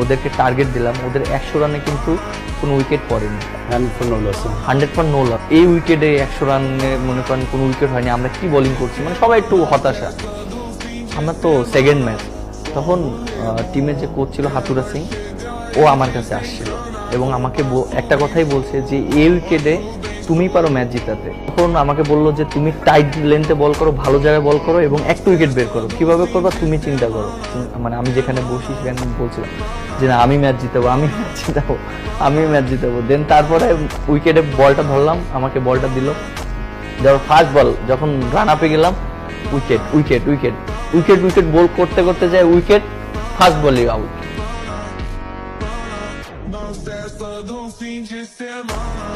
ওদেরকে টার্গেট দিলাম, ওদের 100 রানে কিন্তু কোনো উইকেট পড়েনি, 100 ফর নো লস। এই উইকেটে 100 রানে মনে করেন কোনো উইকেট হয়নি, আমরা কি বোলিং করছি, মানে সবাই একটু হতাশা। আমরা তো সেকেন্ড ম্যাচ, তখন টিমের যে কোচ ছিল হাতুরা সিং, ও আমার কাছে আসছিল এবং আমাকে একটা কথাই বলছে যে এই উইকেটে তুমি পারো ম্যাচ জিতাতে। তখন আমাকে বললো যে তুমি টাইট লেন্থে বল করো, ভালো জায়গায় বল করো এবং একটা উইকেট বের করো, কিভাবে করবা তুমি চিন্তা করো। মানে আমি যেখানে বসি সেখানে বলছিলাম যে না আমি ম্যাচ জিতাবো, আমি ম্যাচ জিতাবো, আমি ম্যাচ জিতাবো। দেন তারপরে উইকেটে বলটা ধরলাম, আমাকে বলটা দিল, যখন ফার্স্ট বল যখন রান আপে গেলাম, wicket wicket wicket wicket wicket ball করতে করতে যায় উইকেট, ফার্স্ট বলই out. Não cessa do fim de semana.